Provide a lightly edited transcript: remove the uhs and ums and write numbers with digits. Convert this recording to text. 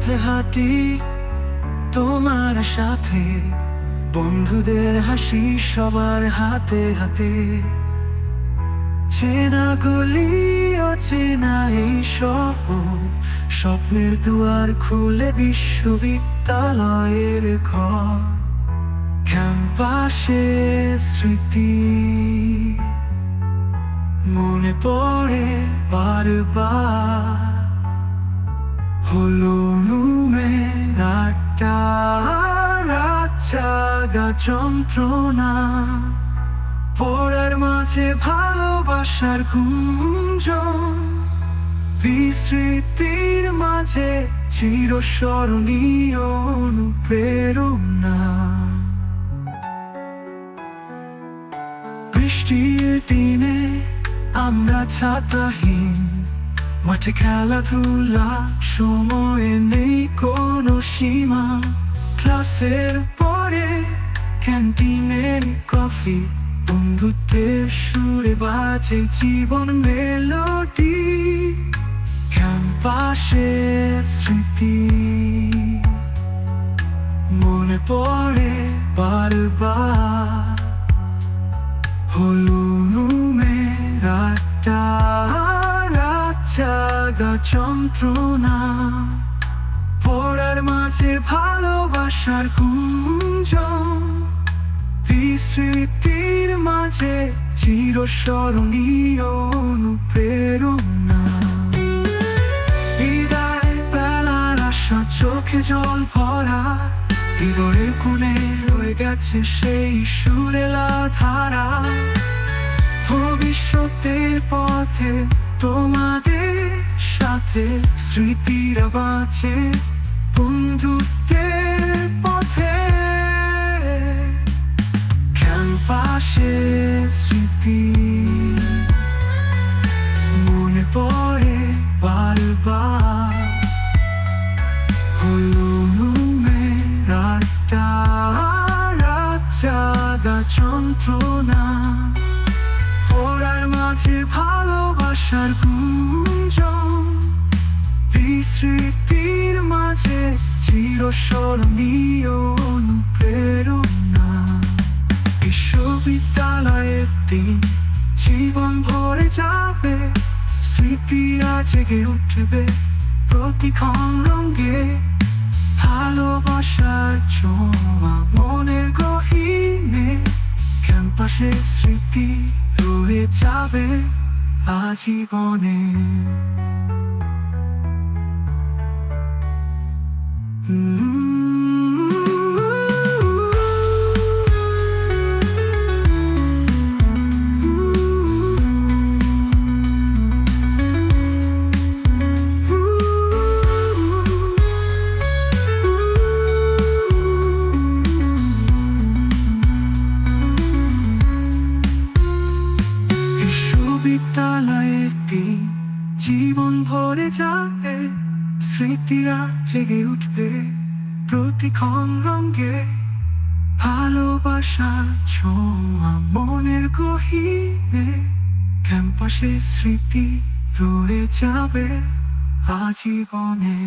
পথে হাঁটি তোমার সাথে, বন্ধুদের হাসি সবার হাতে হাতে। চেনা গলি অচেনা এই শহর, স্বপ্নের দুয়ার খুলে বিশ্ববিদ্যালয়ের ঘর। ক্যাম্পাসে স্মৃতি মনে পড়ে বারবার, হলো রুমের আড্ডা, রাত জাগা যন্ত্রণা, পড়ার মাঝে ভালোবাসার গুঞ্জন, বিস্মৃতির মাঝে চিরস্মরণীয় অনুপ্রেরণা। বৃষ্টির দিনে আমরা ছাতাহীন, মাঠে খেলাধুলা, সময়ে নেই কোনো সীমা। ক্লাসের পরে ক্যান্টিনের কফি, বন্ধুত্বের সুরে বাজে জীবন মেলোডি। ক্যাম্পাসের স্মৃতি মনে পড়ে বারবার, হলো রুমের আড্ডা, রাত জাগা যন্ত্রণা, পড়ার মাঝে ভালোবাসার গুঞ্জন, বিস্মৃতির মাঝে চিরস্মরণীয় অনুপ্রেরণা। বিদায় বেলার আশা, চোখে জল ভরা, হৃদয়ের কোণে রয়ে গেছে সেই সুরেলা ধারা। ভবিষ্যতের পথে তোমাদের সাথে স্মৃতিরা বাঁচে, বন্ধুত্বের পথে। ক্যাম্পাসের স্মৃতি মনে পড়ে বারবার, হলো রুমের আড্ডা, রাত জাগা যন্ত্রণা, পড়ার মাঝে ভালোবাসার গুঞ্জন, বিস্মৃতির মাঝে চিরস্মরণীয় অনুপ্রেরণা। বিশ্ববিদ্যালয়ের দিন জীবন ভরে যাবে, স্মৃতিরা জেগে উঠবে প্রতিক্ষণ রঙে। ভালোবাসার ছোঁয়া মনের গহীনে, ক্যাম্পাসের স্মৃতি রয়ে যাবে আজীবনে। বিশ্ববিদ্যালয়ের দিন জীবন ভরে যাবে, স্মৃতিরা জেগে উঠবে প্রতিক্ষণ রঙে। ভালোবাসার ছোঁয়া মনের গহীনে, ক্যাম্পাসের স্মৃতি রয়ে যাবে আজীবনে।